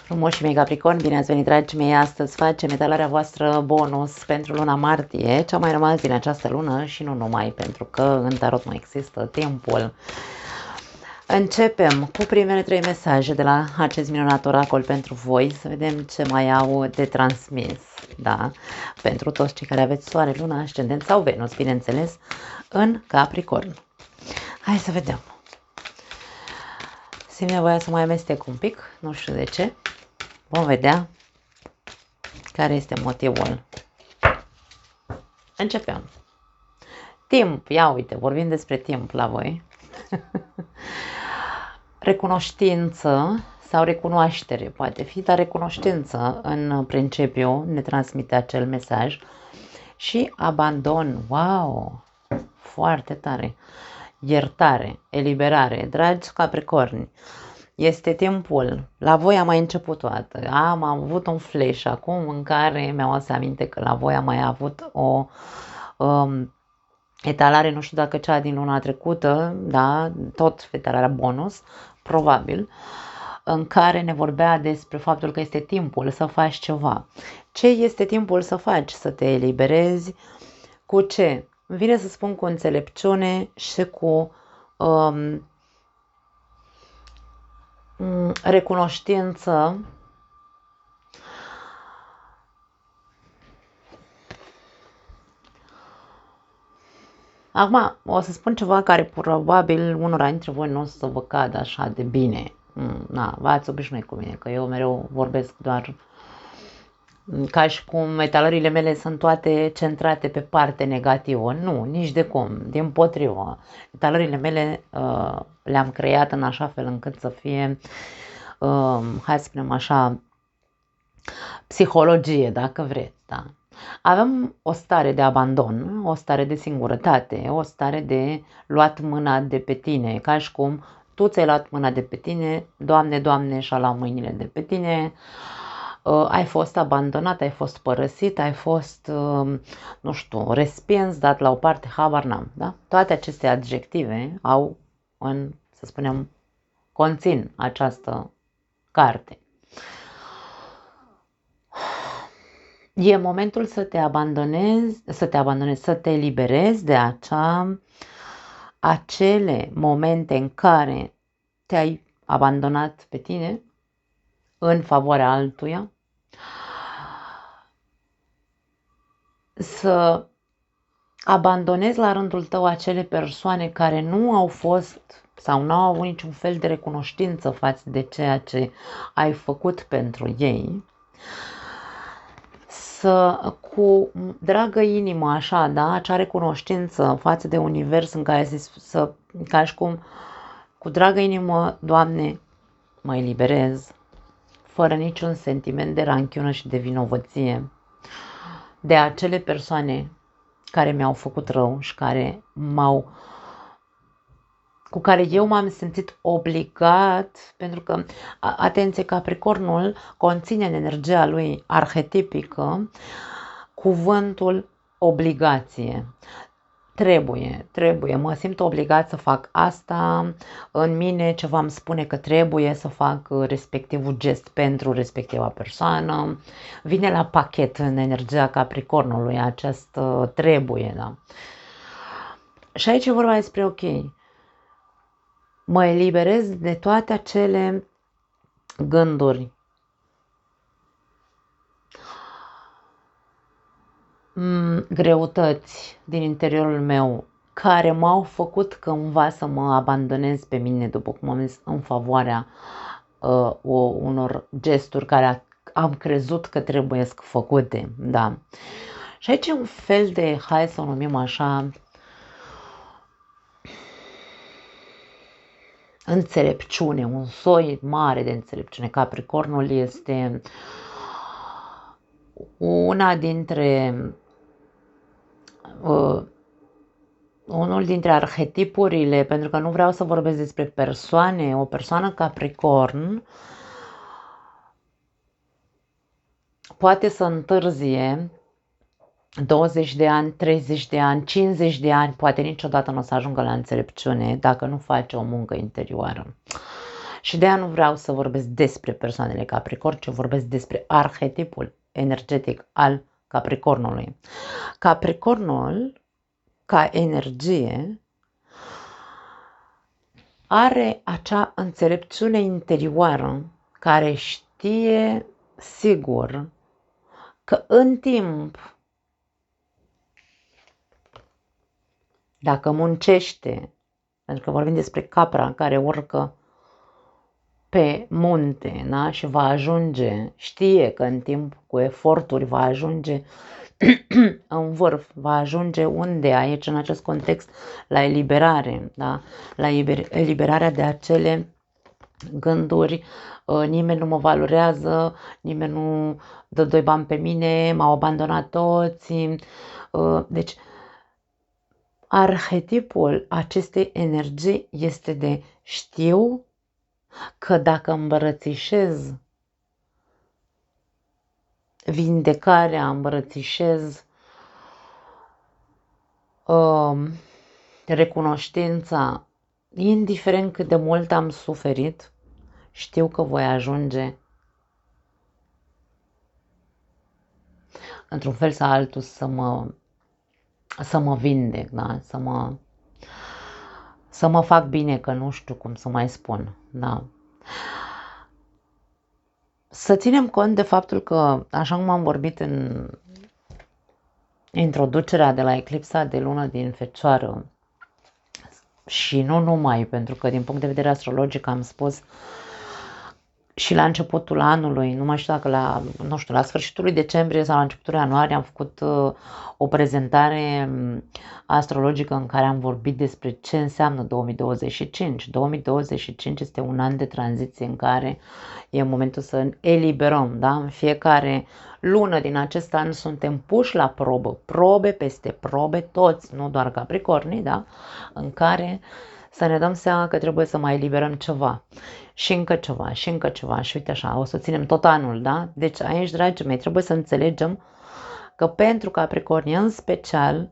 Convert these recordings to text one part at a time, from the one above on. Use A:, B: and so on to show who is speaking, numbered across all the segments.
A: Frumoși mei Capricorn, bine ați venit, dragii mei! Astăzi facem etalarea voastră bonus pentru luna martie, cea mai rămas din această lună și nu numai, pentru că în tarot nu există timpul. Începem cu primele 3 mesaje de la acest minunat oracol pentru voi, să vedem ce mai au de transmis, da? Pentru toți cei care aveți soare, luna, ascendent sau Venus, bineînțeles, în Capricorn. Hai să vedem. Simt nevoia să mai amestec un pic, nu știu de ce. Vom vedea care este motivul. Începem. Timp, ia uite, vorbim despre timp la voi. Recunoștință sau recunoaștere, poate fi, dar recunoștință în principiu ne transmite acel mesaj. Și abandon, wow, foarte tare. Iertare, eliberare, dragi Capricorni. Este timpul, la voi a mai început toată, am avut un flash acum în care mi-am adus aminte că la voi am mai avut o etalare, nu știu dacă cea din luna trecută, da, tot etalarea bonus, probabil, în care ne vorbea despre faptul că este timpul să faci ceva. Ce este timpul să faci? Să te eliberezi cu ce? Vine să spun cu înțelepciune și cu recunoștință. Acum o să spun ceva care probabil unora dintre voi nu o să vă cadă așa de bine. Na, v-ați obișnuit cu mine, că eu mereu vorbesc doar ca și cum etalările mele sunt toate centrate pe parte negativă. Nu, nici de cum, dimpotrivă. Etalările mele le-am creat în așa fel încât să fie, hai să spunem așa, psihologie, dacă vreți, da. Avem o stare de abandon, o stare de singurătate, o stare de luat mâna de pe tine, ca și cum tu ți-ai luat mâna de pe tine, Doamne, Doamne, și-a luat mâinile de pe tine, ai fost abandonat, ai fost părăsit, ai fost, nu știu, respins, dat la o parte, habar n-am, da? Toate aceste adjective au, să spunem, conțin această carte. E momentul să te abandonezi, să te eliberezi de acele momente în care te-ai abandonat pe tine în favoarea altuia, să abandonezi la rândul tău acele persoane care nu au fost sau nu au avut niciun fel de recunoștință față de ceea ce ai făcut pentru ei, cu dragă inimă, așa, da, acea recunoștință față de univers în care ca și cum, cu dragă inimă, Doamne, mă eliberez, fără niciun sentiment de ranchiună și de vinovăție, de acele persoane care mi-au făcut rău și cu care eu m-am simțit obligat, pentru că, atenție, Capricornul conține în energia lui arhetipică cuvântul obligație. Trebuie, mă simt obligat să fac asta, în mine ceva îmi spune că trebuie să fac respectivul gest pentru respectiva persoană, vine la pachet în energia Capricornului acest trebuie, da? Și aici e vorba despre, ok, mă eliberez de toate acele gânduri greutăți din interiorul meu care m-au făcut cândva să mă abandonez pe mine, după cum am zis, în favoarea unor gesturi care am crezut că trebuie făcute, da. Și aici e un fel de, hai să o numim așa, înțelepciune, un soi mare de înțelepciune. Capricornul este unul dintre arhetipurile, pentru că nu vreau să vorbesc despre persoane, o persoană Capricorn poate să întârzie 20 de ani, 30 de ani, 50 de ani, poate niciodată nu o să ajungă la înțelepciune dacă nu face o muncă interioară. Și de aia nu vreau să vorbesc despre persoanele Capricorn, ci vorbesc despre arhetipul energetic al Capricornului. Capricornul, ca energie, are acea înțelepciune interioară care știe sigur că în timp, dacă muncește, pentru că vorbim despre capra care urcă pe munte, da? Și va ajunge, știe că în timp cu eforturi va ajunge în vârf, va ajunge unde aici în acest context la eliberare, da? La eliberarea de acele gânduri, nimeni nu mă valorează, nimeni nu dă doi bani pe mine, m-au abandonat toți. Deci arhetipul acestei energii este de știu că dacă îmbrățișez vindecarea, îmbrățișez recunoștința, indiferent cât de mult am suferit, știu că voi ajunge într-un fel sau altul să mă vindec, da? Să mă fac bine, că nu știu cum să mai spun, da? Să ținem cont de faptul că, așa cum am vorbit în introducerea de la eclipsa de lună din Fecioară, și nu numai, pentru că din punct de vedere astrologic am spus și la începutul anului, nu mai știu dacă la sfârșitul lui decembrie sau la începutul ianuarie am făcut o prezentare astrologică în care am vorbit despre ce înseamnă 2025. 2025 este un an de tranziție în care e momentul să eliberăm, da? În fiecare lună din acest an suntem puși la probă, probe peste probe, toți, nu doar Capricornii, da? În care să ne dăm seama că trebuie să mai eliberăm ceva. Și încă ceva, și încă ceva. Și uite așa, o să ținem tot anul, da? Deci aici, dragii mei, trebuie să înțelegem că pentru Capricorni, în special,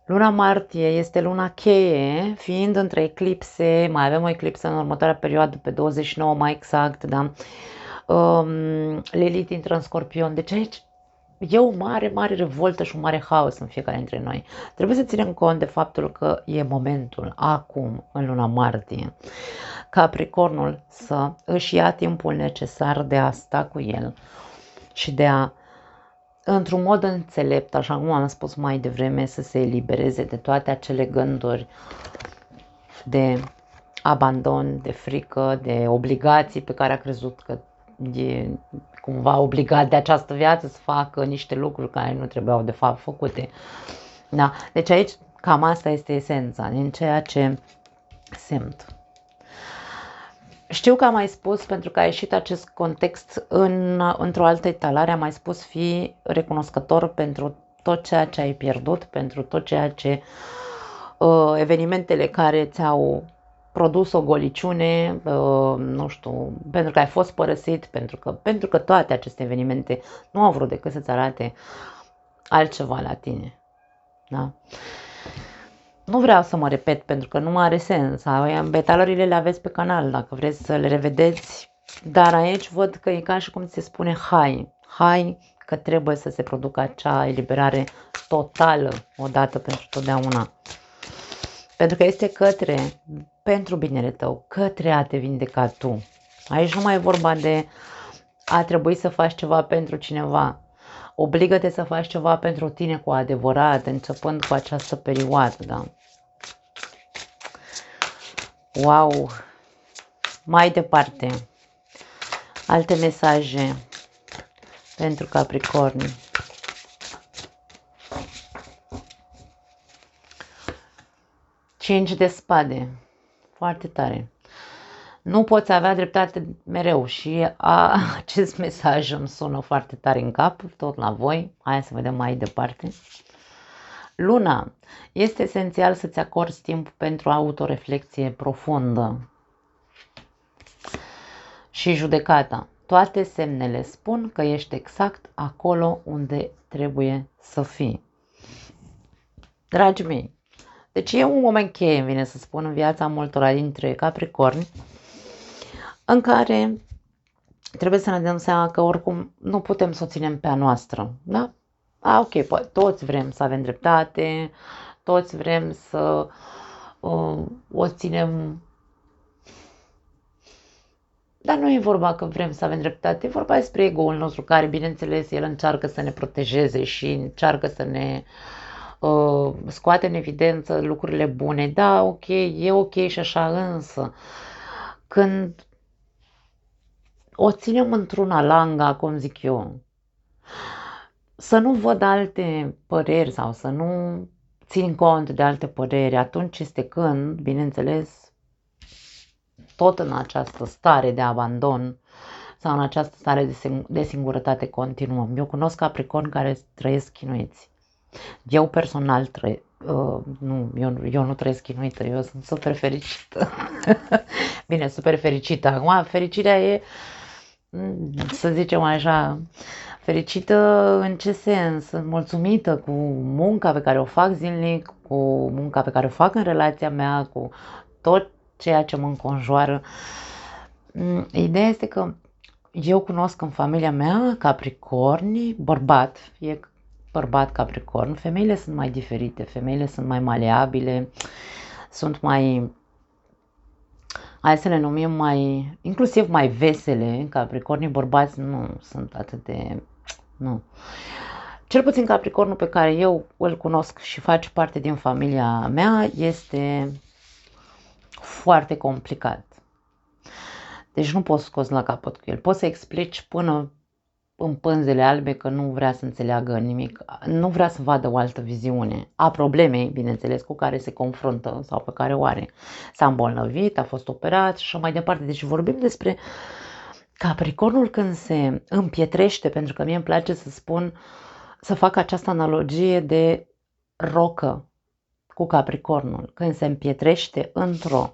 A: luna martie este luna cheie, fiind între eclipse, mai avem o eclipsă în următoarea perioadă, pe 29 mai exact, da? Lilith intră în Scorpion, deci aici e o mare, mare revoltă și un mare haos în fiecare dintre noi. Trebuie să ținem cont de faptul că e momentul, acum, în luna martie, Capricornul să își ia timpul necesar de a sta cu el și de a, într-un mod înțelept, așa cum am spus mai devreme, să se elibereze de toate acele gânduri de abandon, de frică, de obligații pe care a crezut că e cumva obligat de această viață să facă niște lucruri care nu trebuiau de fapt făcute. Da? Deci aici cam asta este esența din ceea ce simt. Știu că am mai spus, pentru că a ieșit acest context într-o altă etalare, am mai spus fi recunoscător pentru tot ceea ce ai pierdut, pentru tot ceea ce evenimentele care ți-au produs o goliciune, nu știu, pentru că ai fost părăsit, pentru că toate aceste evenimente nu au vrut decât să-ți arate altceva la tine. Da? Nu vreau să mă repet, pentru că nu mai are sens. Etalările le aveți pe canal, dacă vreți să le revedeți, dar aici văd că e ca și cum se spune hai, că trebuie să se producă acea eliberare totală, odată pentru totdeauna. Pentru că este pentru binele tău, către a te vindeca tu. Aici nu mai e vorba de a trebui să faci ceva pentru cineva. Obligă-te să faci ceva pentru tine cu adevărat, începând cu această perioadă, da? Wow! Mai departe, alte mesaje pentru Capricorni. Cinci de spade. Foarte tare. Nu poți avea dreptate mereu și acest mesaj îmi sună foarte tare în cap, tot la voi. Hai să vedem mai departe. Luna. Este esențial să-ți acorzi timp pentru autoreflexie profundă. Și judecata. Toate semnele spun că ești exact acolo unde trebuie să fii. Dragii mei, Deci e un moment cheie, vine să spun, în viața multora dintre Capricorni, în care trebuie să ne dăm seama că oricum nu putem să o ținem pe a noastră, da? Ok, toți vrem să avem dreptate, toți vrem să o ținem, dar nu e vorba că vrem să avem dreptate, e vorba despre ego-ul nostru care, bineînțeles, el încearcă să ne protejeze și încearcă să ne scoate în evidență lucrurile bune. Da, ok, e ok și așa, însă când o ținem într-una langa, cum zic eu, să nu văd alte păreri sau să nu țin cont de alte păreri, atunci este când, bineînțeles, tot în această stare de abandon sau în această stare de singurătate continuăm. Eu cunosc Capricorni care trăiesc chinuiți. Eu personal eu nu trăiesc chinuită, eu sunt super fericită. Bine, super fericită. Acum, fericirea e, să zicem așa, fericită în ce sens? Sunt mulțumită cu munca pe care o fac zilnic, cu munca pe care o fac în relația mea, cu tot ceea ce mă înconjoară. Ideea este că eu cunosc în familia mea Capricorni, bărbat Capricorn, femeile sunt mai diferite, femeile sunt mai maleabile, sunt mai, hai să le numim inclusiv mai vesele. Capricornii bărbați nu sunt atât de, nu. Cel puțin Capricornul pe care eu îl cunosc și face parte din familia mea este foarte complicat. Deci nu poți scoți la capăt cu el. Poți să explici până în pânzele albe că nu vrea să înțeleagă nimic, nu vrea să vadă o altă viziune a problemei, bineînțeles, cu care se confruntă sau pe care o are. S-a îmbolnăvit, a fost operat și așa mai departe. Deci vorbim despre Capricornul când se împietrește, pentru că mie îmi place să fac această analogie de rocă cu Capricornul. Când se împietrește într-o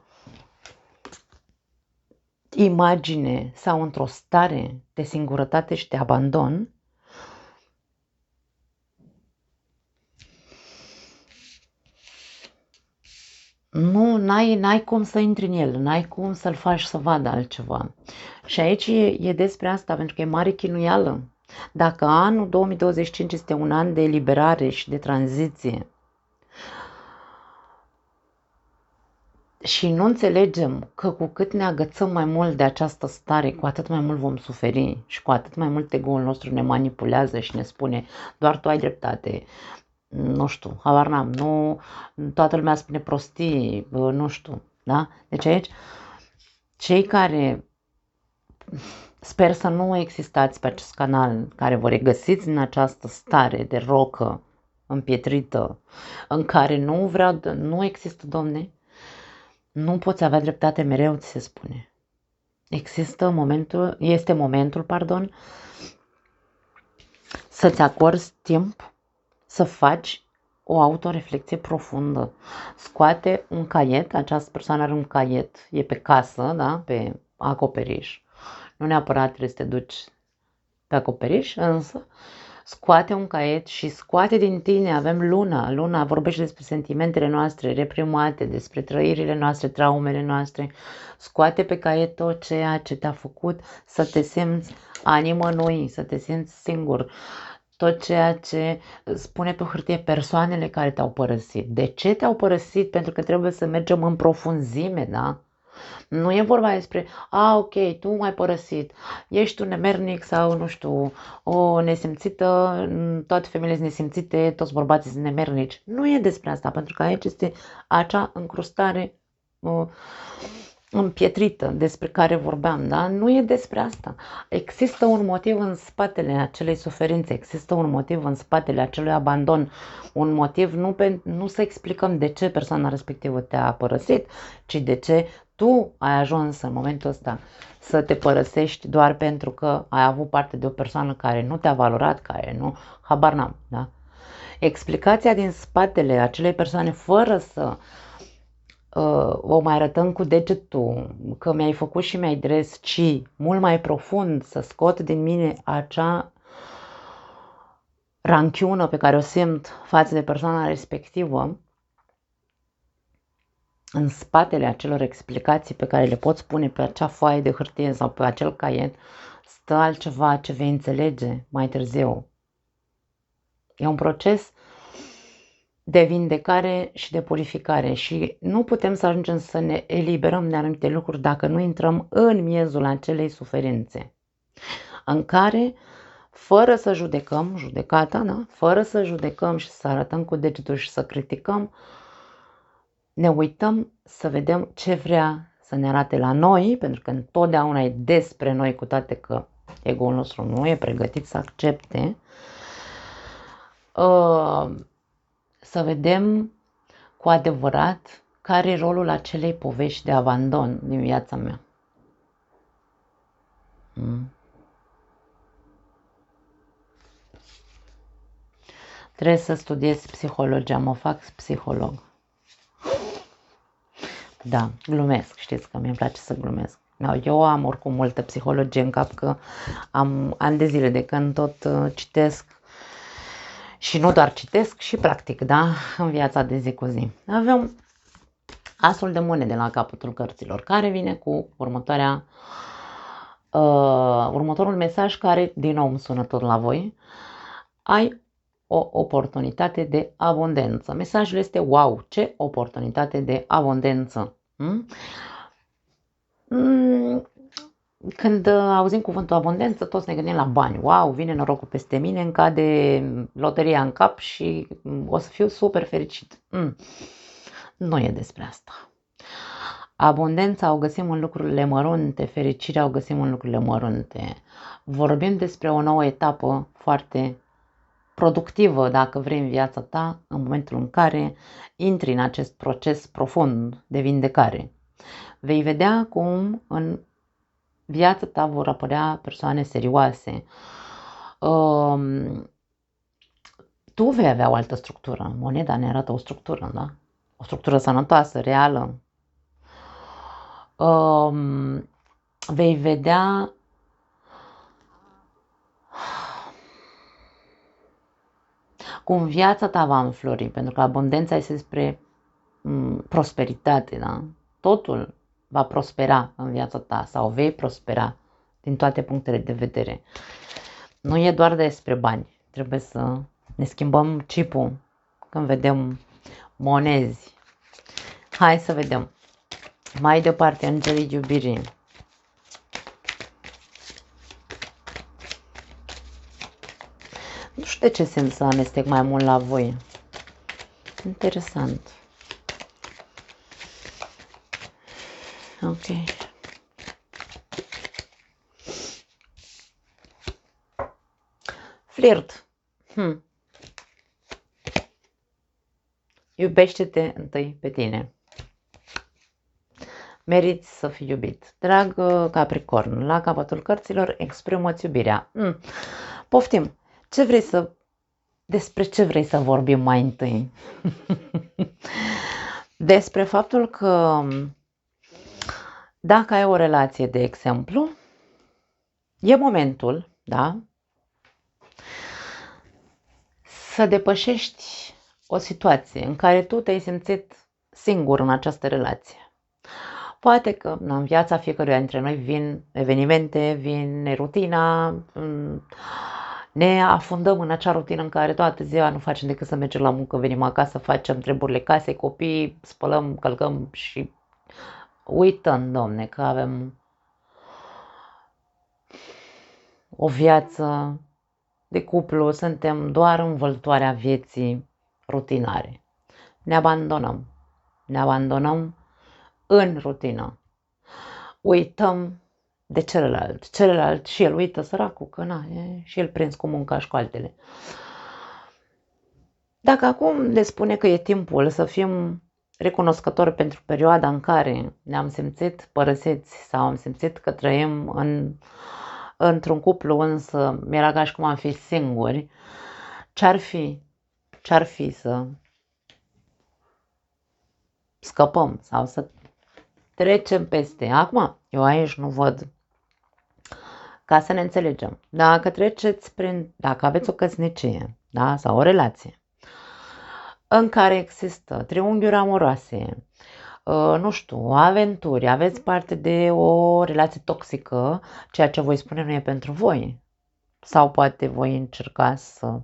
A: imagine sau într-o stare de singurătate și de abandon, n-ai cum să intri în el, n-ai cum să-l faci să vadă altceva. Și aici e despre asta, pentru că e mare chinuială. Dacă anul 2025 este un an de eliberare și de tranziție și nu înțelegem că cu cât ne agățăm mai mult de această stare, cu atât mai mult vom suferi și cu atât mai mult ego-ul nostru ne manipulează și ne spune doar tu ai dreptate, nu știu, habar n-am, nu, toată lumea spune prostii, nu știu, da? Deci aici, cei care sper să nu existați pe acest canal, care vă regăsiți în această stare de rocă împietrită, în care nu există, Domne, nu poți avea dreptate mereu, ți se spune. Este momentul, să-ți acorzi timp să faci o autoreflexie profundă. Scoate un caiet, această persoană are un caiet, e pe casă, da? Pe acoperiș. Nu neapărat trebuie să te duci pe acoperiș, însă scoate un caiet și scoate din tine, avem luna. Luna vorbește despre sentimentele noastre reprimate, despre trăirile noastre, traumele noastre. Scoate pe caiet tot ceea ce te-a făcut să te simți a nimănui, să te simți singur. Tot ceea ce spune pe hârtie persoanele care te-au părăsit. De ce te-au părăsit? Pentru că trebuie să mergem în profunzime, da? Nu e vorba despre, ok, tu m-ai părăsit, ești un nemernic sau, nu știu, o nesimțită, toate femeile sunt nesimțite, toți bărbații sunt nemernici. Nu e despre asta, pentru că aici este acea încrustare împietrită despre care vorbeam, da? Nu e despre asta. Există un motiv în spatele acelei suferințe, există un motiv în spatele acelui abandon, un motiv nu să explicăm de ce persoana respectivă te-a părăsit, ci de ce tu ai ajuns în momentul ăsta să te părăsești doar pentru că ai avut parte de o persoană care nu te-a valorat, care nu, habar n-am, da? Explicația din spatele acelei persoane, fără să o mai arătăm cu degetul că mi-ai făcut și mi-ai dres, ci mult mai profund să scot din mine acea ranchiună pe care o simt față de persoana respectivă, în spatele acelor explicații pe care le poți pune pe acea foaie de hârtie sau pe acel caiet, stă altceva ce vei înțelege mai târziu. E un proces de vindecare și de purificare și nu putem să ajungem să ne eliberăm de anumite lucruri dacă nu intrăm în miezul acelei suferințe, în care, fără să judecăm, judecata, da? Fără să judecăm și să arătăm cu degetul și să criticăm, ne uităm să vedem ce vrea să ne arate la noi, pentru că întotdeauna e despre noi, cu toate că ego-ul nostru nu e pregătit să accepte, să vedem cu adevărat care e rolul acelei povești de abandon din viața mea. Trebuie să studiez psihologia, mă fac psiholog. Da, glumesc, știți că mi-e place să glumesc. Eu am oricum multă psihologie în cap, că am ani de zile de când tot citesc și nu doar citesc, și practic, da, în viața de zi cu zi. Avem asul de monede la capătul cărților, care vine cu următorul mesaj, care din nou îmi sună tot la voi. Ai o oportunitate de abundență. Mesajul este: wow, ce oportunitate de abundență! Când auzim cuvântul abundență, toți ne gândim la bani. Wow, vine norocul peste mine, îmi cade loteria în cap și o să fiu super fericit. Nu e despre asta. Abundența o găsim în lucrurile mărunte, fericirea o găsim în lucrurile mărunte. Vorbim despre o nouă etapă foarte productivă, dacă vrei, în viața ta, în momentul în care intri în acest proces profund de vindecare. Vei vedea cum în viața ta vor apărea persoane serioase. Tu vei avea o altă structură. Moneda ne arată o structură, da? O structură sănătoasă, reală. Vei vedea cum viața ta va înflori, pentru că abundența este despre prosperitate, da? Totul va prospera în viața ta sau vei prospera din toate punctele de vedere. Nu e doar despre bani. Trebuie să ne schimbăm chipul când vedem monezi. Hai să vedem. Mai departe, îngerii iubirii. Nu știu de ce simt să amestec mai mult la voi. Interesant. Ok. Flirt. Iubește-te întâi pe tine. Meriți să fii iubit. Drag Capricorn, la capătul cărților exprimă-ți iubirea. Poftim. Despre ce vrei să vorbim mai întâi? Despre faptul că dacă ai o relație, de exemplu, e momentul, da, să depășești o situație în care tu te-ai simțit singur în această relație. Poate că în viața fiecăruia dintre noi vin evenimente, vine rutina, ne afundăm în acea rutină în care toată ziua nu facem decât să mergem la muncă, venim acasă, facem treburile casei, copii, spălăm, călcăm și uităm, Domne, că avem o viață de cuplu, suntem doar în văltoarea vieții rutinare. Ne abandonăm în rutină. Uităm de celălalt și el uită, săracul, că e și el prins cu munca și cu altele. Dacă acum le spune că e timpul să fim recunoscători pentru perioada în care ne-am simțit părăsiți sau am simțit că trăim într-un cuplu, însă mi-era ca și cum am fi singuri, ce-ar fi să scăpăm sau să trecem peste. Acum, eu aici nu văd, ca să ne înțelegem. Dacă aveți o căsnicie, da, sau o relație în care există triunghiuri amoroase, nu știu, aventuri, aveți parte de o relație toxică, ceea ce voi spune nu e pentru voi. Sau poate voi încerca să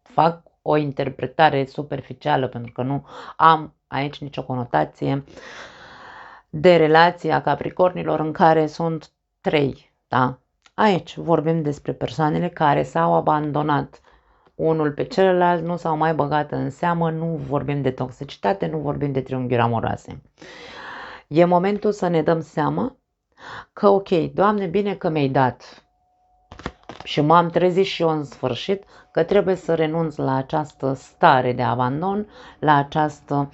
A: fac o interpretare superficială, pentru că nu am aici nicio conotație de relația Capricornilor în care sunt 3, da? Aici vorbim despre persoanele care s-au abandonat unul pe celălalt, nu s-au mai băgat în seamă, nu vorbim de toxicitate, nu vorbim de triunghiuri amoroase. E momentul să ne dăm seama că, ok, Doamne, bine că mi-ai dat și m-am trezit și eu în sfârșit că trebuie să renunț la această stare de abandon, la această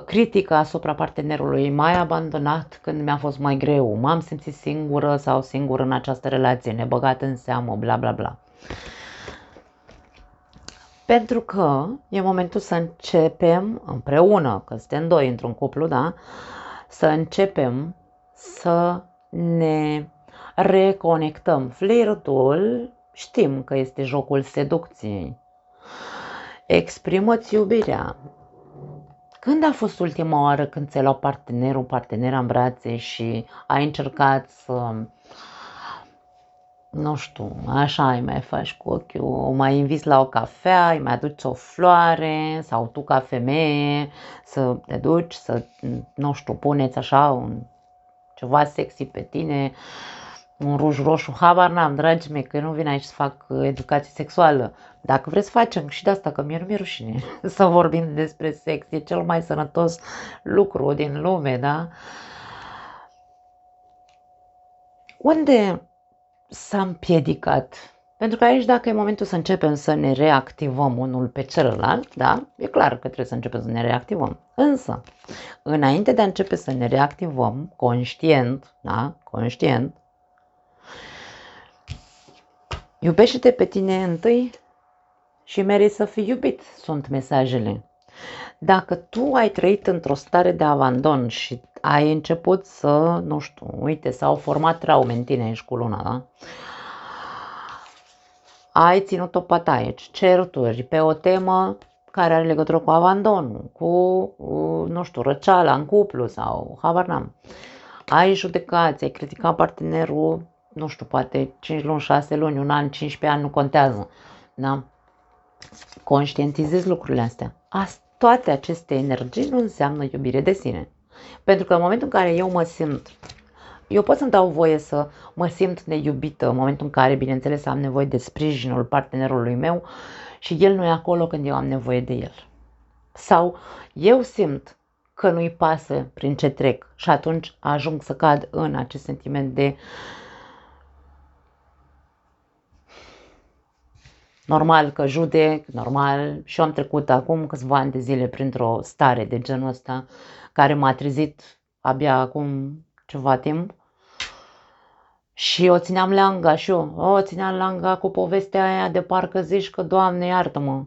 A: critică asupra partenerului, m-ai abandonat când mi-a fost mai greu, m-am simțit singură sau singur în această relație, nebăgat în seamă, bla bla bla. Pentru că e momentul să începem împreună, că suntem doi într-un cuplu, da? Să începem să ne reconectăm. Flirtul știm că este jocul seducției. Exprimă-ți iubirea. Când a fost ultima oară când ți-ai luat partenera în brațe și ai încercat să, nu știu, așa îi mai faci cu ochiul, o mai inviți la o cafea, îi mai aduci o floare sau tu ca femeie să te duci, să, nu știu, puneți așa ceva sexy pe tine, un ruj roșu, habar n-am, dragii mei, că eu nu vin aici să fac educație sexuală. Dacă vreți, facem și de asta, că mie nu mi-e rușine să vorbim despre sex, e cel mai sănătos lucru din lume, da? Unde s-a împiedicat? Pentru că aici, dacă e momentul să începem să ne reactivăm unul pe celălalt, da, e clar că trebuie să începem să ne reactivăm. Însă, înainte de a începe să ne reactivăm, conștient, da, conștient, iubește-te pe tine întâi și meriți să fii iubit, sunt mesajele. Dacă tu ai trăit într-o stare de abandon și ai început să, nu știu, uite, s-au format traume în tine aici cu luna, da? Ai ținut o bătaie, certuri pe o temă care are legătură cu abandonul, cu, nu știu, răceala în cuplu sau habar n-am. Ai judecat, ai criticat partenerul, nu știu, poate 5 luni, 6 luni, un an, 15 ani, nu contează. Da? Conștientizezi lucrurile astea. Toate aceste energii nu înseamnă iubire de sine. Pentru că în momentul în care eu pot să-mi dau voie să mă simt neiubită în momentul în care, bineînțeles, am nevoie de sprijinul partenerului meu și el nu e acolo când eu am nevoie de el. Sau eu simt că nu-i pasă prin ce trec și atunci ajung să cad în acest sentiment de normal că judec, normal, și eu am trecut acum câțiva ani de zile printr-o stare de genul ăsta care m-a trezit abia acum ceva timp și o țineam langa și eu, o țineam langa cu povestea aia de parcă zici că Doamne iartă-mă.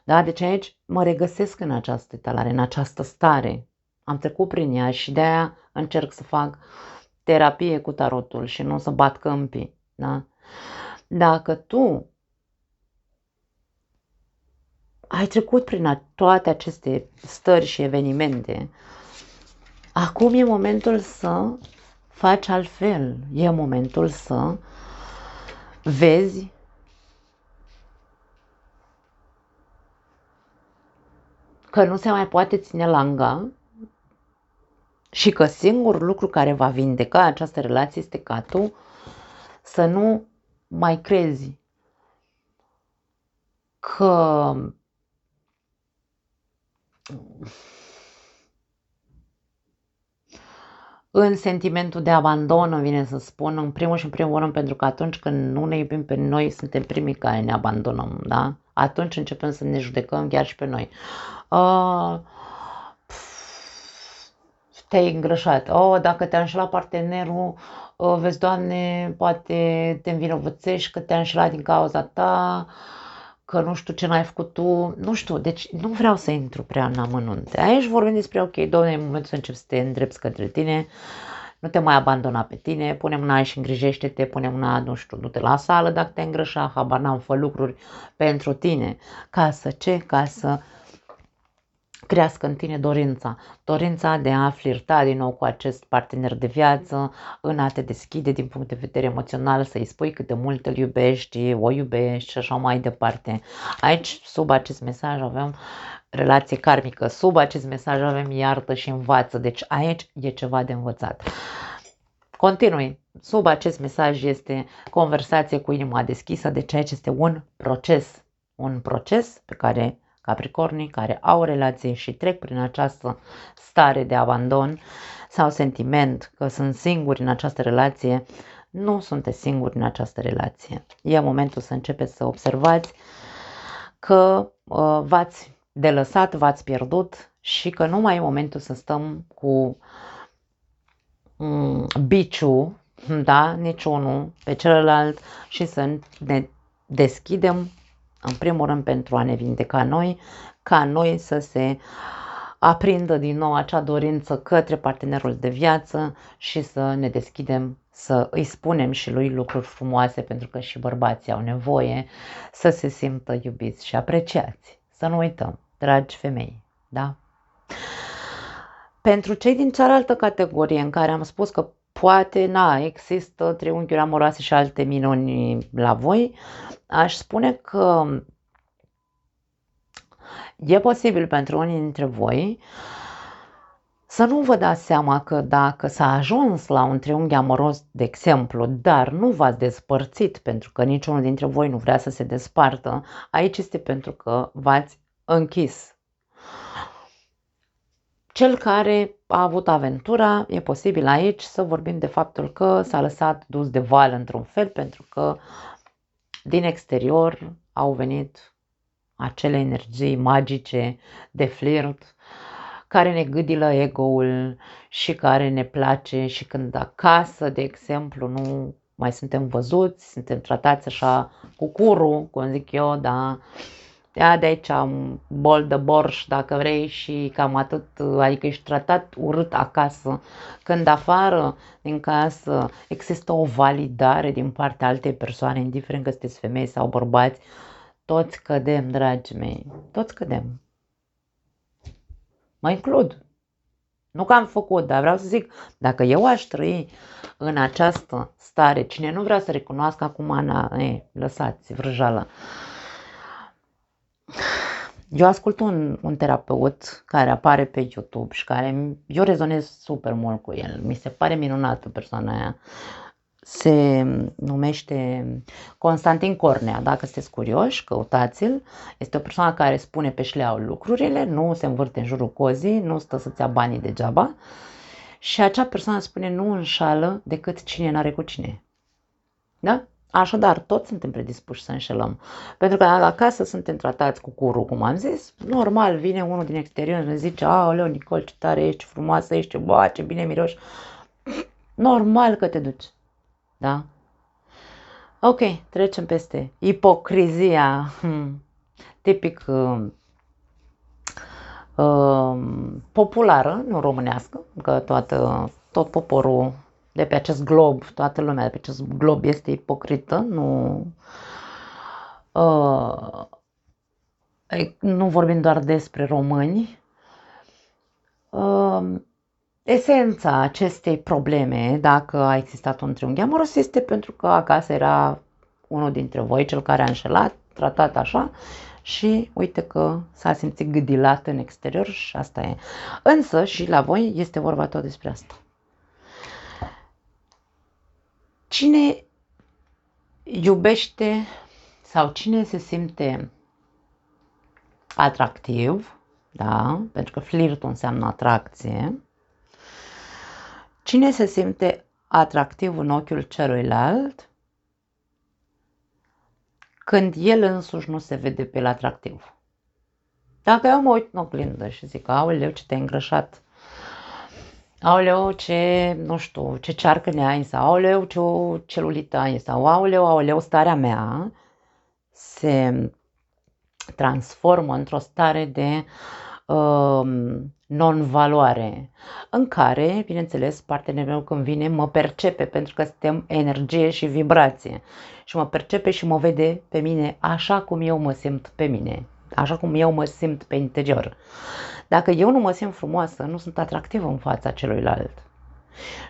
A: Da? Deci aici mă regăsesc în această etalare, în această stare. Am trecut prin ea și de-aia încerc să fac terapie cu tarotul și nu să bat câmpii. Da? Dacă tu ai trecut prin toate aceste stări și evenimente, acum e momentul să faci altfel. E momentul să vezi că nu se mai poate ține langa și că singurul lucru care va vindeca această relație este ca tu să nu mai crezi că în sentimentul de abandon, îmi vine să spun, în primul și în primul rând, pentru că atunci când nu ne iubim pe noi, suntem primii care ne abandonăm, da? Atunci începem să ne judecăm chiar și pe noi. Te-ai îngrășat. Dacă te-a înșelat partenerul, vezi, Doamne, poate te învinovățești că te-a înșelat din cauza ta, că nu știu ce n-ai făcut tu, nu știu, deci nu vreau să intru prea în amănunte. Aici vorbim despre, ok, Doamne, în momentul să începi să te îndrepți către tine, nu te mai abandona pe tine, pune mâna și îngrijește-te, pune mâna, nu știu, du-te la sală dacă te-ai îngrășat, habar n-am, fă lucruri pentru tine. Ca să ce? Ca să crească în tine dorința de a flirta din nou cu acest partener de viață, în a te deschide din punct de vedere emoțional, să-i spui cât de mult îl iubești, o iubești și așa mai departe. Aici, sub acest mesaj, avem relație karmică, sub acest mesaj avem iartă și învață, deci aici e ceva de învățat. Continui. Sub acest mesaj este conversație cu inima deschisă, deci aici este un proces pe care Capricornii care au relație și trec prin această stare de abandon sau sentiment că sunt singuri în această relație, nu sunteți singuri în această relație. E momentul să începeți să observați că v-ați delăsat, v-ați pierdut și că nu mai e momentul să stăm cu biciul, da, niciunul pe celălalt și să ne deschidem în primul rând pentru a ne vindeca noi, ca noi să se aprindă din nou acea dorință către partenerul de viață și să ne deschidem să îi spunem și lui lucruri frumoase, pentru că și bărbații au nevoie să se simtă iubiți și apreciați. Să nu uităm, dragi femei, da? Pentru cei din cealaltă categorie în care am spus că poate, există triunghiuri amoroase și alte minuni la voi, aș spune că e posibil pentru unii dintre voi să nu vă dați seama că dacă s-a ajuns la un triunghi amoros, de exemplu, dar nu v-ați despărțit pentru că niciunul dintre voi nu vrea să se despartă, aici este pentru că v-ați închis. Cel care a avut aventura, e posibil aici să vorbim de faptul că s-a lăsat dus de val într-un fel, pentru că din exterior au venit acele energii magice de flirt care ne gâdilă ego-ul și care ne place și când acasă, de exemplu, nu mai suntem văzuți, suntem tratați așa cu curul, cum zic eu, da, ia de aici am bol de borș dacă vrei și cam atât, adică ești tratat urât acasă, când afară din casă există o validare din partea altei persoane, indiferent că sunteți femei sau bărbați, toți cădem, dragii mei, toți cădem. Mă includ. Nu că am făcut, dar vreau să zic, dacă eu aș trăi în această stare, cine nu vrea să recunoască acum, lăsați vrăjala. Eu ascult un terapeut care apare pe YouTube și care eu rezonez super mult cu el. Mi se pare minunată persoana aia. Se numește Constantin Cornea. Dacă sunteți curioși, căutați-l. Este o persoană care spune pe șleau lucrurile, nu se învârte în jurul cozii, nu stă să-ți ia banii degeaba. Și acea persoană spune nu înșală decât cine n-are cu cine. Da? Așadar, toți suntem predispuși să înșelăm. Pentru că acasă suntem tratați cu curul, cum am zis. Normal, vine unul din exterior și ne zice, aoleu, Nicol, ce tare ești, ce frumoasă ești, ce bine miroși. Normal că te duci. Da? Ok, trecem peste ipocrizia. Tipic populară, nu românească, că tot poporul de pe acest glob, toată lumea de pe acest glob este ipocrită, nu vorbim doar despre români. Esența acestei probleme, dacă a existat un triunghi amoros, este pentru că acasă era unul dintre voi cel care a înșelat, tratat așa și uite că s-a simțit gâdilat în exterior și asta e. Însă și la voi este vorba tot despre asta. Cine iubește sau cine se simte atractiv, da? Pentru că flirtul înseamnă atracție. Cine se simte atractiv în ochiul celuilalt când el însuși nu se vede pe el atractiv? Dacă eu mă uit în oglindă și zic, aoleu, ce te-ai îngrășat, aoleu, ce, nu știu, ce cearcăne ai, sau aoleu, ce celulită ai, sau aoleu, starea mea se transformă într-o stare de non-valoare, în care, bineînțeles, partenerul meu când vine mă percepe, pentru că suntem energie și vibrație, și mă percepe și mă vede pe mine așa cum eu mă simt pe mine. așa cum eu mă simt pe interior. Dacă eu nu mă simt frumoasă, nu sunt atractivă în fața celuilalt.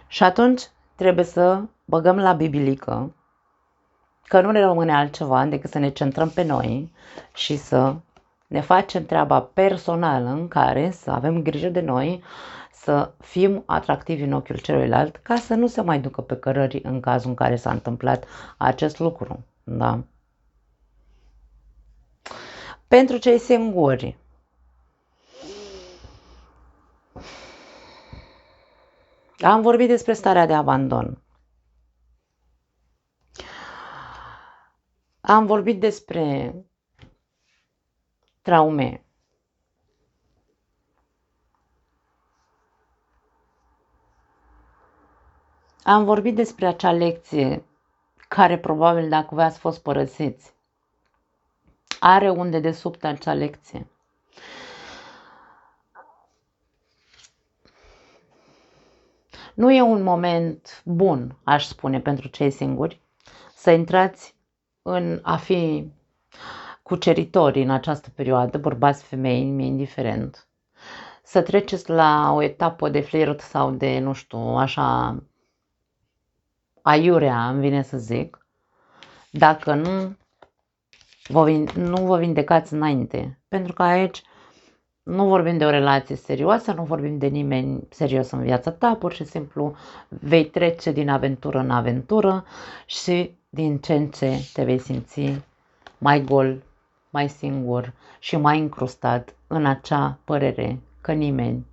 A: Și atunci trebuie să băgăm la bibilică că nu ne rămâne altceva decât să ne centrăm pe noi și să ne facem treaba personală în care să avem grijă de noi, să fim atractivi în ochiul celuilalt, ca să nu se mai ducă pe cărări în cazul în care s-a întâmplat acest lucru. Da? Pentru cei singuri, am vorbit despre starea de abandon. Am vorbit despre traume. Am vorbit despre acea lecție care probabil dacă voi ați fost părăsiți, are un dedesubt acea lecție. Nu e un moment bun, aș spune, pentru cei singuri, să intrați în a fi cuceritori în această perioadă, bărbați, femei, mi-e indiferent. Să treceți la o etapă de flirt sau de, nu știu, așa, aiurea, îmi vine să zic, dacă nu vă vindecați înainte. Pentru că aici nu vorbim de o relație serioasă, nu vorbim de nimeni serios în viața ta, pur și simplu vei trece din aventură în aventură și din ce în ce te vei simți mai gol, mai singur și mai încrustat în acea părere că nimeni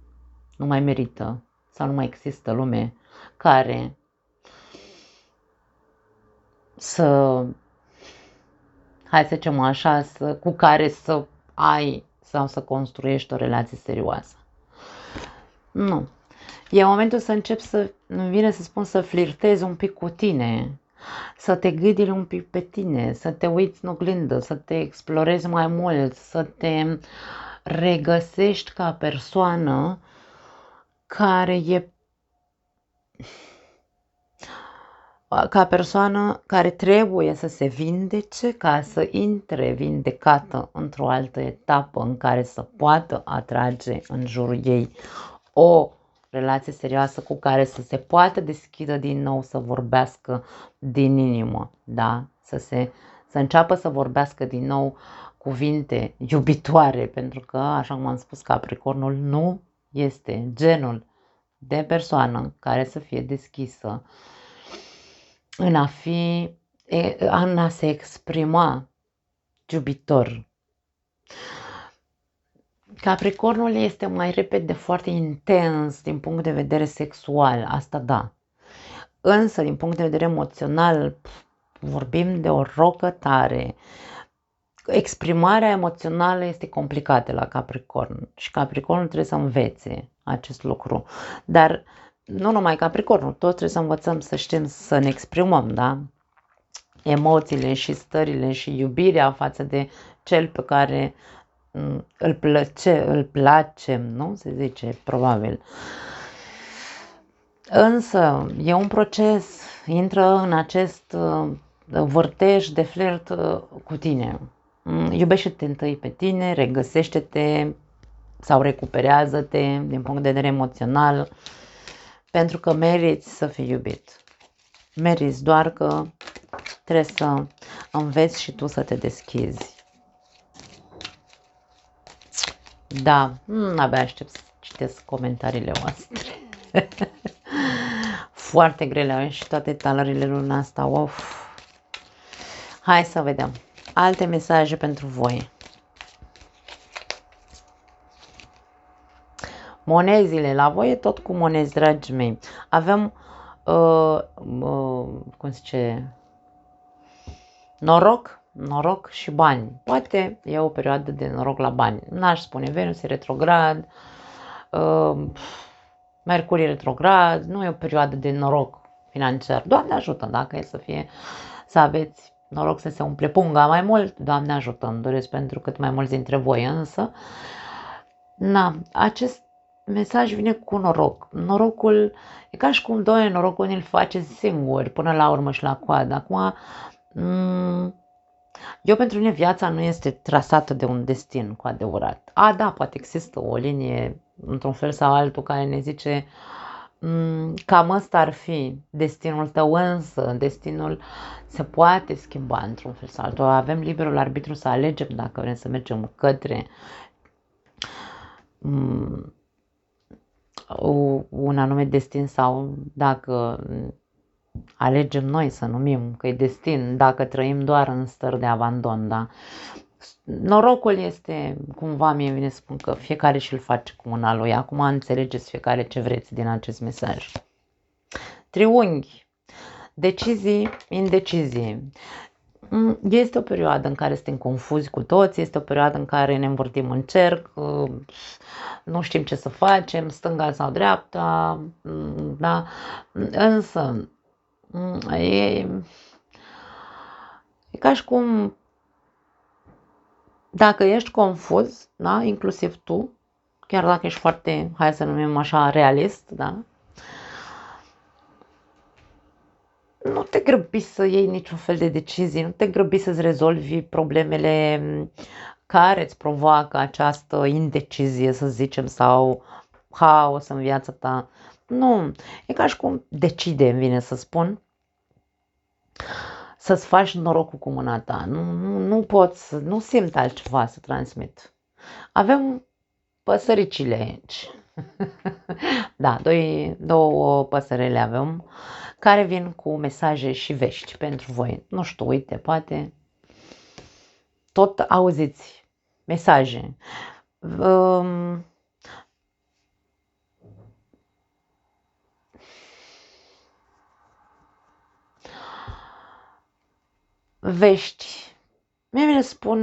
A: nu mai merită sau nu mai există lume care să, hai să zicem așa, cu care să ai sau să construiești o relație serioasă. Nu. E momentul să începi să, îmi vine să spun, să flirtezi un pic cu tine, să te gâdili un pic pe tine, să te uiți în oglindă, să te explorezi mai mult, să te regăsești ca persoană care e ca persoană care trebuie să se vindece ca să intre vindecată într-o altă etapă în care să poată atrage în jurul ei o relație serioasă cu care să se poată deschidă din nou, să vorbească din inimă, da? Să înceapă să vorbească din nou cuvinte iubitoare, pentru că, așa cum am spus, Capricornul nu este genul de persoană care să fie deschisă în a se exprima iubitor. Capricornul este mai repede foarte intens din punct de vedere sexual, asta da. Însă, din punct de vedere emoțional, vorbim de o rocătare. Exprimarea emoțională este complicată la Capricorn și Capricornul trebuie să învețe acest lucru. Dar nu numai Capricornul, toți trebuie să învățăm să știm să ne exprimăm, da? Emoțiile și stările și iubirea față de cel pe care îl placem, nu? Se zice, probabil. Însă, e un proces, intră în acest vârtej de flirt cu tine. Iubește-te întâi pe tine, regăsește-te sau recuperează-te din punct de vedere emoțional, pentru că meriți să fii iubit. Meriți, doar că trebuie să înveți și tu să te deschizi. Da, abia aștept să citesc comentariile voastre. Foarte grele au și toate talările luna asta. Of. Hai să vedem. Alte mesaje pentru voi. Monezile, la voi e tot cu monezi, dragii mei. Avem, cum se zice, noroc și bani. Poate e o perioadă de noroc la bani. N-aș spune, Venus e retrograd, Mercur e retrograd, nu e o perioadă de noroc financiar. Doamne ajută, dacă e să aveți noroc să se umple punga mai mult, Doamne ajută, îmi doresc pentru cât mai mulți dintre voi, însă, acest mesaj vine cu noroc. Norocul e ca și cum doi norocul îl face singur, până la urmă și la coadă. Acum, Eu, pentru mine, viața nu este trasată de un destin cu adevărat. A, da, poate există o linie, într-un fel sau altul, care ne zice cam ăsta ar fi destinul tău, însă destinul se poate schimba într-un fel sau altul. Avem liberul arbitru să alegem dacă vrem să mergem către un anume destin sau dacă alegem noi să numim că e destin, dacă trăim doar în stări de abandon, da? Norocul este, cumva mie vine să spun că fiecare și-l face cu mâna lui. Acum înțelegeți fiecare ce vreți din acest mesaj. Triunghi, decizii, indecizii. Este o perioadă în care suntem confuzi cu toți, este o perioadă în care ne învârtim în cerc, nu știm ce să facem, stânga sau dreapta, da? Însă e ca și cum dacă ești confuz, da? Inclusiv tu, chiar dacă ești foarte, hai să numim așa, realist, da? Nu te grăbi să iei niciun fel de decizii, nu te grăbi să-ți rezolvi problemele care îți provoacă această indecizie, să zicem, sau haos în viața ta. Nu, e ca și cum decide, îmi vine să spun, să-ți faci norocul cu mâna ta. Nu poți, nu simt altceva să transmit. Avem păsăricile aici. Da, două păsărele avem care vin cu mesaje și vești pentru voi. Nu știu, uite, poate tot auziți mesaje. Vești. Mie vine să spun,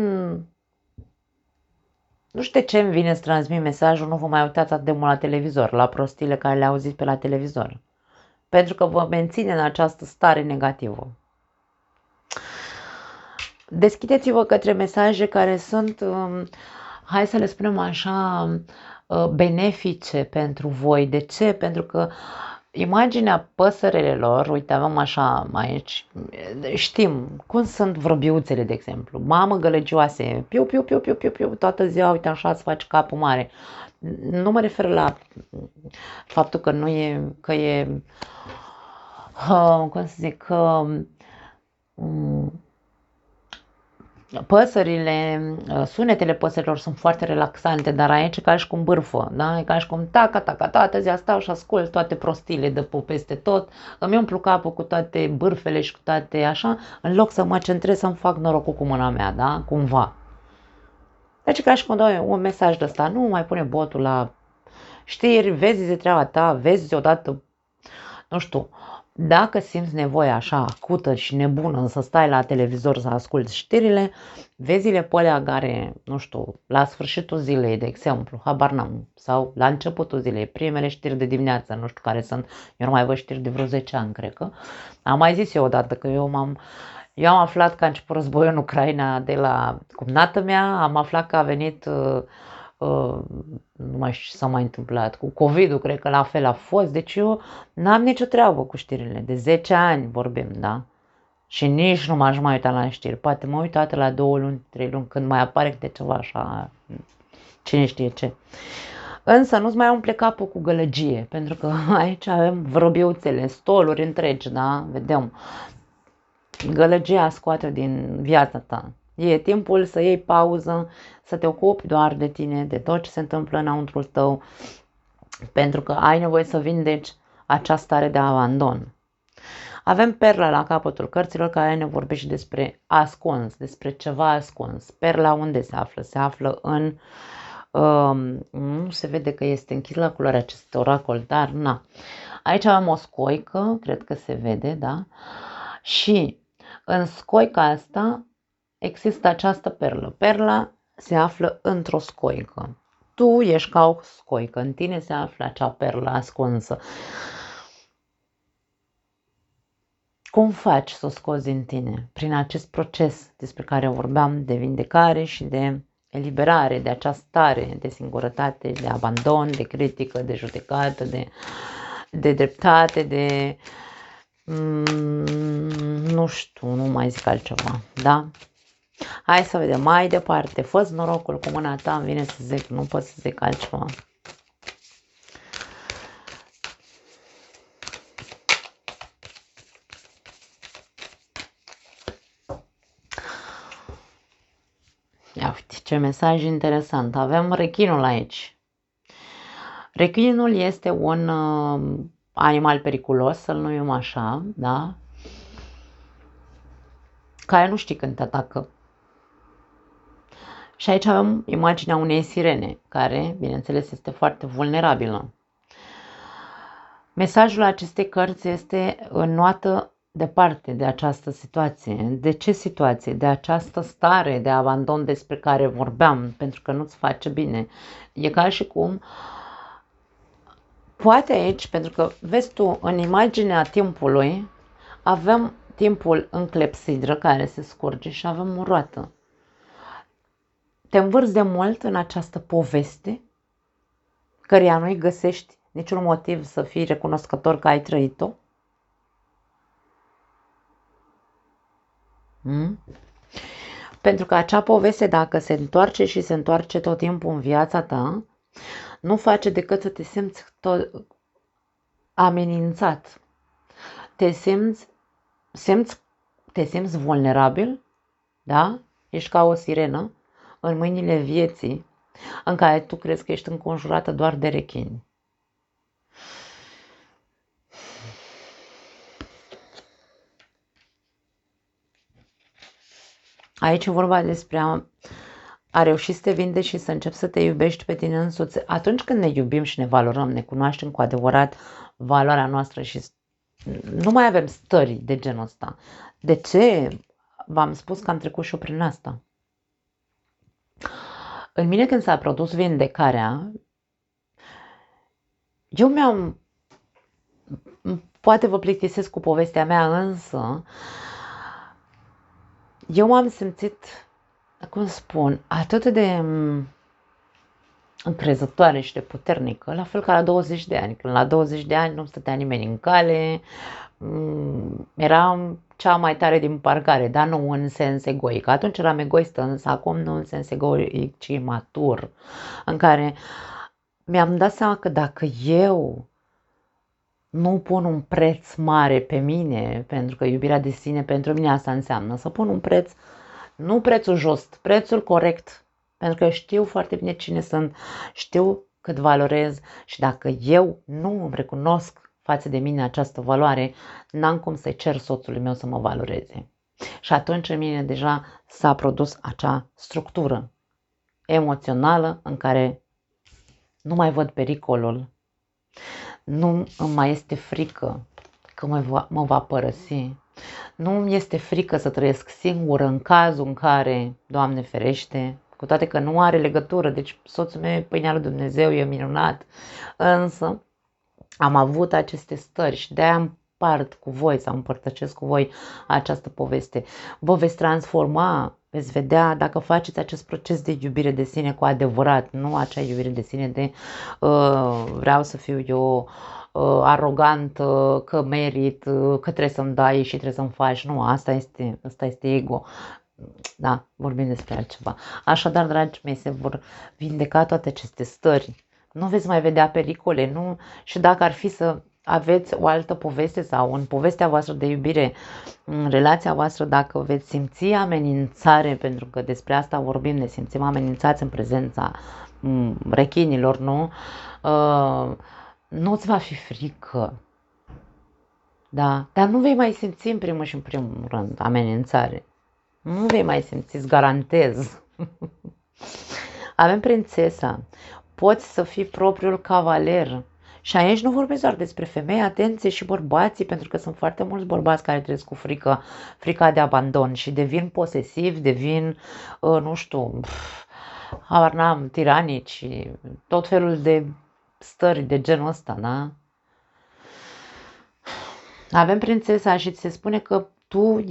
A: nu știu de ce îmi vine să transmit mesajul, nu vă mai uitați atât de mult la televizor, la prostiile care le auziți pe la televizor. Pentru că vă menține în această stare negativă. Deschideți-vă către mesaje care sunt, hai să le spunem așa, benefice pentru voi. De ce? Pentru că imaginea păsărelelor, uite, avem așa aici, știm cum sunt vrăbiuțele, de exemplu. Mamă gălăgioase, piu, piu, piu, piu, piu, piu, toată ziua, uite, așa îți faci capul mare. Nu mă refer la faptul că nu e, că e, cum să zic, păsările, sunetele păsărilor sunt foarte relaxante, dar aici e ca și cum bârfă, da? E ca și cum taca, taca, toată ziua stau și ascult toate prostile de pe peste tot, îmi umplu capul cu toate bârfele și cu toate așa, în loc să mă centrez să-mi fac norocul cu mâna mea, da? Cumva. Deci ca și cum dau un mesaj de ăsta, nu mai pune botul la știri, vezi de treaba ta, vezi odată, nu știu, dacă simți nevoia așa acută și nebună să stai la televizor să asculti știrile, vezi-le pe alea care, nu știu, la sfârșitul zilei, de exemplu, habar n-am, sau la începutul zilei, primele știri de dimineață, nu știu care sunt, eu nu mai văd știri de vreo 10 ani, cred că. Am mai zis eu odată că eu am aflat că a început războiul în Ucraina de la cumnată mea, am aflat că a venit nu mai știu ce s-a mai întâmplat, cu COVID-ul cred că la fel a fost, deci eu n-am nicio treabă cu știrile, de 10 ani vorbim, da? Și nici nu m-aș mai uita la știri, poate mă uit toate la 2 luni, 3 luni, când mai apare câte ceva așa, cine știe ce. Însă nu-ți mai umple capul cu gălăgie, pentru că aici avem vrăbiuțele, stoluri întregi, da? Vedem. Gălăgia scoate din viața ta. E timpul să iei pauză, să te ocupi doar de tine, de tot ce se întâmplă înăuntrul tău, pentru că ai nevoie să vindeci această stare de abandon. Avem perla la capătul cărților care ne vorbește despre ascuns, despre ceva ascuns. Perla unde se află? Se află în... nu se vede că este închis la culoarea acest oracol, dar na. Aici avem o scoică, cred că se vede, da? Și în scoica asta există această perlă. Perla se află într-o scoică. Tu ești ca o scoică, în tine se află acea perlă ascunsă. Cum faci să o scoți din tine? Prin acest proces despre care vorbeam de vindecare și de eliberare de această stare de singurătate, de abandon, de critică, de judecată, de dreptate, de... nu știu, nu mai zic altceva, da? Hai să vedem mai departe. Fă-ți norocul cu mâna ta, îmi vine să zic, nu pot să zic altceva. Ia uite, ce mesaj interesant. Avem rechinul aici. Rechinul este un animal periculos, să-l numim așa, da? Care nu știi când te atacă. Și aici avem imaginea unei sirene, care, bineînțeles, este foarte vulnerabilă. Mesajul acestei cărți este înnoată departe de această situație. De ce situație? De această stare de abandon despre care vorbeam, pentru că nu-ți face bine. E ca și cum, poate aici, pentru că vezi tu, în imaginea timpului, avem timpul în clepsidră care se scurge și avem o roată. Te învârți de mult în această poveste, căreia nu-i găsești niciun motiv să fii recunoscător că ai trăit-o. Pentru că acea poveste, dacă se întoarce și se întoarce tot timpul în viața ta, nu face decât să te simți tot amenințat. Te simți vulnerabil, da? Ești ca o sirenă în mâinile vieții, în care tu crezi că ești înconjurată doar de rechini. Aici e vorba despre a reuși să te vindești și să începi să te iubești pe tine însuți. Atunci când ne iubim și ne valorăm, ne cunoaștem cu adevărat valoarea noastră și nu mai avem stări de genul ăsta. De ce? V-am spus că am trecut și eu prin asta. În mine, când s-a produs vindecarea, eu poate vă plictisesc cu povestea mea, însă eu m-am simțit, cum spun, atât de încrezătoare și de puternică, la fel ca la 20 de ani. Când la 20 de ani nu stătea nimeni în cale, eram cea mai tare din parcare, dar nu în sens egoic. Atunci eram egoistă, însă acum nu în sens egoic, ci matur, în care mi-am dat seama că dacă eu nu pun un preț mare pe mine, pentru că iubirea de sine pentru mine asta înseamnă să pun un preț, nu prețul just, prețul corect, pentru că știu foarte bine cine sunt, știu cât valorez și dacă eu nu îmi recunosc față de mine această valoare, n-am cum să-i cer soțului meu să mă valoreze. Și atunci în mine deja s-a produs acea structură emoțională în care nu mai văd pericolul, nu îmi mai este frică că mă va părăsi, nu îmi este frică să trăiesc singură în cazul în care, Doamne ferește, cu toate că nu are legătură, deci soțul meu e pâinea lui Dumnezeu, e minunat, însă am avut aceste stări și de-aia împart cu voi sau împărtășesc cu voi această poveste. Vă veți transforma, veți vedea dacă faceți acest proces de iubire de sine cu adevărat, nu acea iubire de sine de vreau să fiu eu arogant, că merit, că trebuie să-mi dai și trebuie să-mi faci. Nu, asta este ego. Da, vorbim despre altceva. Așadar, dragii mei, se vor vindeca toate aceste stări. Nu veți mai vedea pericole, nu? Și dacă ar fi să aveți o altă poveste sau în povestea voastră de iubire, în relația voastră, dacă veți simți amenințare, pentru că despre asta vorbim, ne simțim amenințați în prezența rechinilor, nu? Nu-ți va fi frică. Da? Dar nu vei mai simți în primul și în primul rând amenințare. Nu vei mai simți, îți garantez. Avem prințesa. Poți să fii propriul cavaler. Și aici nu vorbesc doar despre femei, atenție, și bărbații, pentru că sunt foarte mulți bărbați care trăiesc cu frica de abandon și devin posesivi, devin, nu știu, habar n-am, tiranici, tot felul de stări de genul ăsta, da? Avem prințesa și ți se spune că tu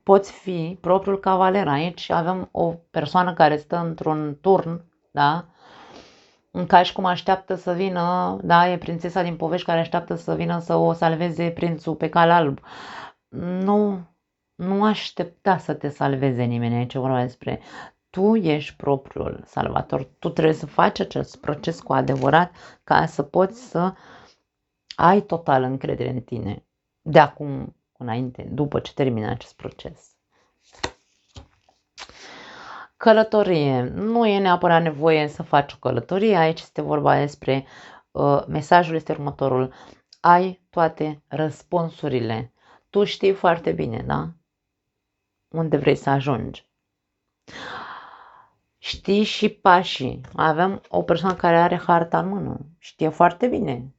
A: poți fi propriul cavaler. Aici avem o persoană care stă într-un turn, da? Ca și cum așteaptă să vină, da, e prințesa din povești care așteaptă să vină să o salveze prințul pe cal alb. Nu Nu aștepta să te salveze nimeni, aici vorba despre tu ești propriul salvator, tu trebuie să faci acest proces cu adevărat ca să poți să ai total încredere în tine de acum înainte, după ce termini acest proces. Călătorie. Nu e neapărat nevoie să faci o călătorie, aici este vorba despre, mesajul este următorul, ai toate răspunsurile. Tu știi foarte bine, da? Unde vrei să ajungi. Știi și pașii. Avem o persoană care are harta în mână. Știe foarte bine.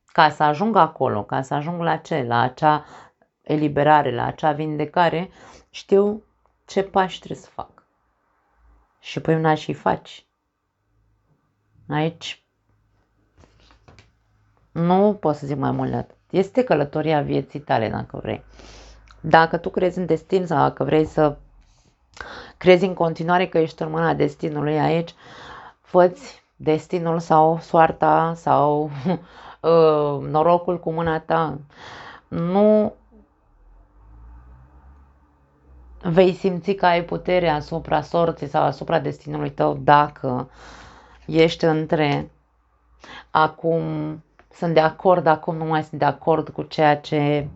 A: Ca să ajung acolo, ca să ajung la ce? La acea eliberare, la acea vindecare, știu ce pași trebuie să fac. Și păi una și faci. Aici nu pot să zic mai mult de atât. Este călătoria vieții tale, dacă vrei. Dacă tu crezi în destin sau dacă vrei să crezi în continuare că ești în mâna destinului aici, fă-ți destinul sau soarta sau norocul cu mâna ta. Nu vei simți că ai putere asupra sorții sau asupra destinului tău dacă ești între acum sunt de acord, acum nu mai sunt de acord cu ceea ce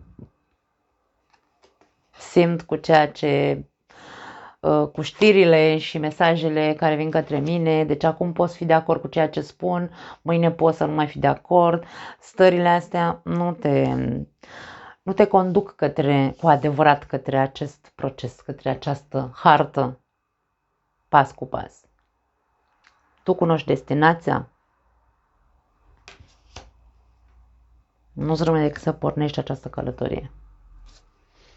A: simt, cu ceea ce cu știrile și mesajele care vin către mine, deci acum pot fi de acord cu ceea ce spun, mâine pot să nu mai fi de acord. Stările astea nu te conduc cu adevărat către acest proces, către această hartă, pas cu pas. Tu cunoști destinația? Nu-ți rămâne decât să pornești această călătorie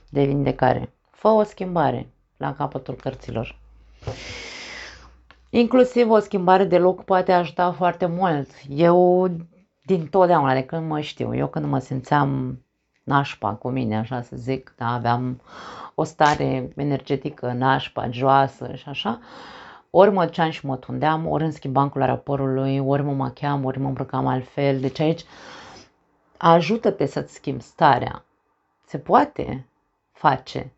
A: de vindecare. Fă o schimbare la capătul cărților. Inclusiv o schimbare de loc poate ajuta foarte mult. Eu din totdeauna, de când mă știu, eu când mă simțeam nașpa cu mine, așa să zic, da, aveam o stare energetică nașpa, joasă și așa, ori mă duceam și mă tundeam, ori îmi schimbam culoarea părului, ori mă macheam, ori mă îmbrăcam altfel. Deci aici ajută-te să-ți schimbi starea. Se poate face,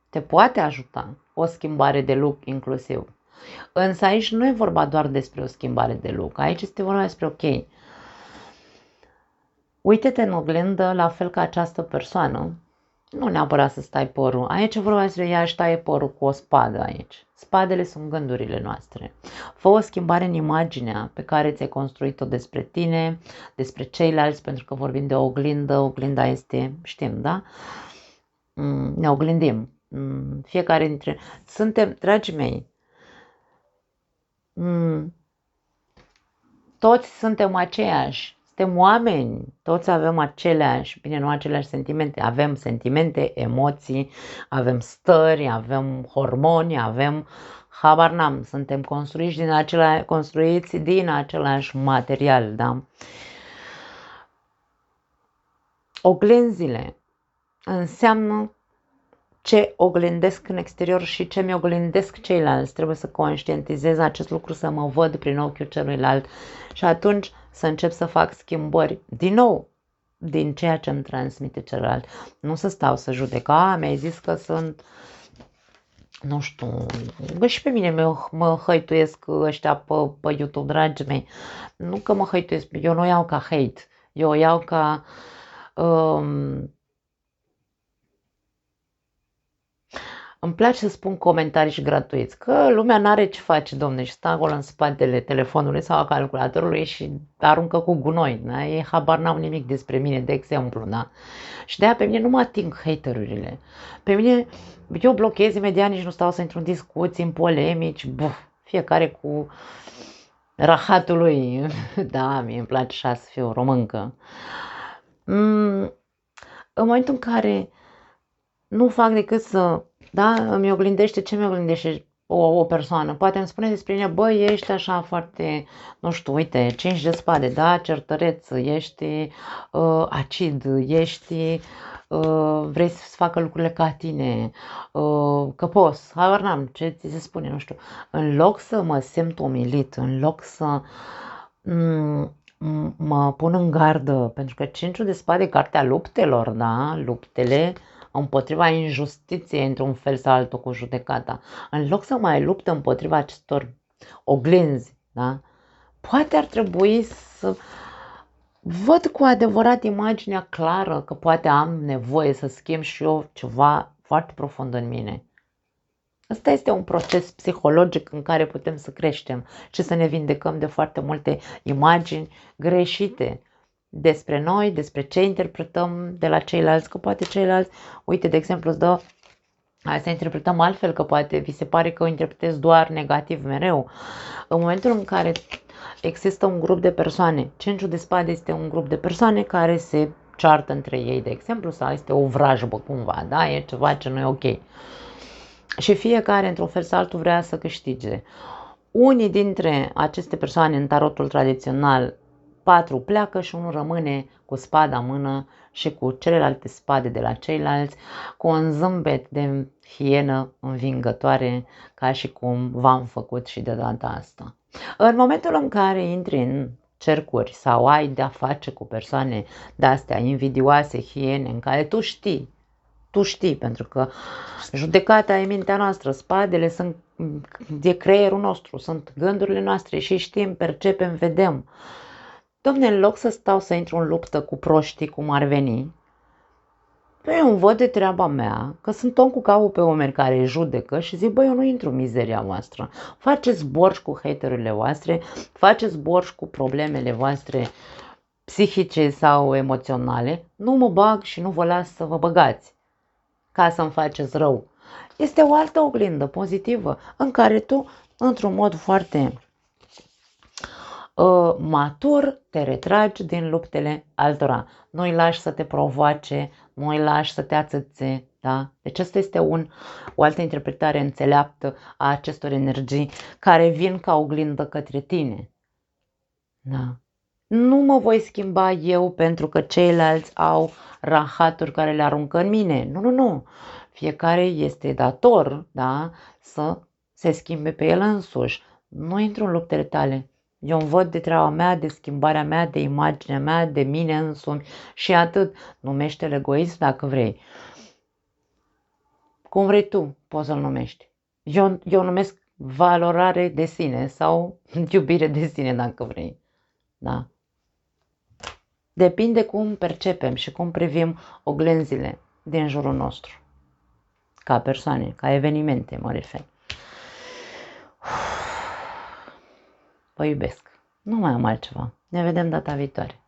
A: te poate ajuta o schimbare de look inclusiv. Însă aici nu e vorba doar despre o schimbare de look, aici este vorba despre ok, uite-te în oglindă la fel ca această persoană, nu neapărat să stai părul, aici e vorba despre ea își taie părul cu o spadă aici. Spadele sunt gândurile noastre. Fă o schimbare în imaginea pe care ți-ai construit-o despre tine, despre ceilalți, pentru că vorbim de oglindă, oglinda este, știm, da? Ne oglindim. Fiecare dintre... Suntem, dragii mei, toți suntem aceiași, suntem oameni, toți avem aceleași, bine, nu aceleași sentimente, avem sentimente, emoții, avem stări, avem hormoni, avem, habar n-am, suntem construiți din același material, da? Oglinzile înseamnă ce oglindesc în exterior și ce mi oglindesc ceilalți. Trebuie să conștientizez acest lucru, să mă văd prin ochiul celuilalt și atunci să încep să fac schimbări din nou din ceea ce îmi transmite celălalt. Nu să stau să judec, mi-ai zis că sunt, nu știu, că și pe mine mă hăituiesc ăștia pe YouTube, dragii mei. Nu că mă hăituiesc, eu nu o iau ca hate, eu o iau ca îmi place să spun comentarii și gratuiți, că lumea n-are ce face, domne, și stă acolo în spatele telefonului sau a calculatorului și aruncă cu gunoi, da? Ei habar n-au nimic despre mine, de exemplu, da? Și de-aia pe mine nu mă ating haterurile. Pe mine, eu blochez imediat, nici nu stau să intru în discuții, în polemici, fiecare cu rahatul lui. Da, mie îmi place așa să fiu româncă. În momentul în care nu fac decât să, da, îmi oglindește, ce mi oglindește o persoană, poate îmi spune despre mine, băi, ești așa foarte, nu știu, uite, 5 de spade, da, certăreț, ești acid, ești, vrei să facă lucrurile ca tine, căpos, habar n-am, ce ți se spune, nu știu, în loc să mă simt umilit, în loc să mă pun în gardă, pentru că 5 de spade, cartea luptelor, da, luptele împotriva injustiției într-un fel sau altul cu judecata, în loc să mai luptă împotriva acestor oglinzi, da? Poate ar trebui să văd cu adevărat imaginea clară că poate am nevoie să schimb și eu ceva foarte profund în mine. Ăsta este un proces psihologic în care putem să creștem și să ne vindecăm de foarte multe imagini greșite despre noi, despre ce interpretăm de la ceilalți, că poate ceilalți, uite, de exemplu, îți dă, hai să interpretăm altfel, că poate vi se pare că o interpretez doar negativ mereu. În momentul în care există un grup de persoane, Cinciul de spade este un grup de persoane care se ceartă între ei, de exemplu, sau este o vrajbă cumva, da? E ceva ce nu e ok. Și fiecare, într-un fel sau altul, vrea să câștige. Unii dintre aceste persoane în tarotul tradițional, 4 pleacă și unul rămâne cu spada în mână și cu celelalte spade de la ceilalți, cu un zâmbet de hienă învingătoare, ca și cum v-am făcut și de data asta. În momentul în care intri în cercuri sau ai de-a face cu persoane de-astea invidioase, hiene, în care tu știi, pentru că judecata e mintea noastră, spadele sunt de creierul nostru, sunt gândurile noastre și știm, percepem, vedem. Dom'le, în loc să stau să intru în luptă cu proștii cum ar veni, eu îmi văd de treaba mea, că sunt om cu capul pe umeri care judecă și zic, băi, eu nu intru în mizeria voastră. Faceți borș cu haterurile voastre, faceți borș cu problemele voastre psihice sau emoționale, nu mă bag și nu vă las să vă băgați ca să-mi faceți rău. Este o altă oglindă pozitivă în care tu, într-un mod foarte matur, te retragi din luptele altora. Nu îi lași să te provoace, nu îi lași să te ațățe. Da? Deci asta este o altă interpretare înțeleaptă a acestor energii care vin ca oglindă către tine. Da. Nu mă voi schimba eu pentru că ceilalți au rahaturi care le aruncă în mine. Nu. Fiecare este dator, da, să se schimbe pe el însuși. Nu intru în luptele tale. Eu îmi văd de treaba mea, de schimbarea mea, de imaginea mea, de mine însumi și atât. Numește-l egoism dacă vrei. Cum vrei tu, poți să-l numești. Eu numesc valorare de sine sau iubire de sine dacă vrei. Da. Depinde cum percepem și cum privim oglinzile din jurul nostru. Ca persoane, ca evenimente, mă refer. Vă iubesc. Nu mai am altceva. Ne vedem data viitoare.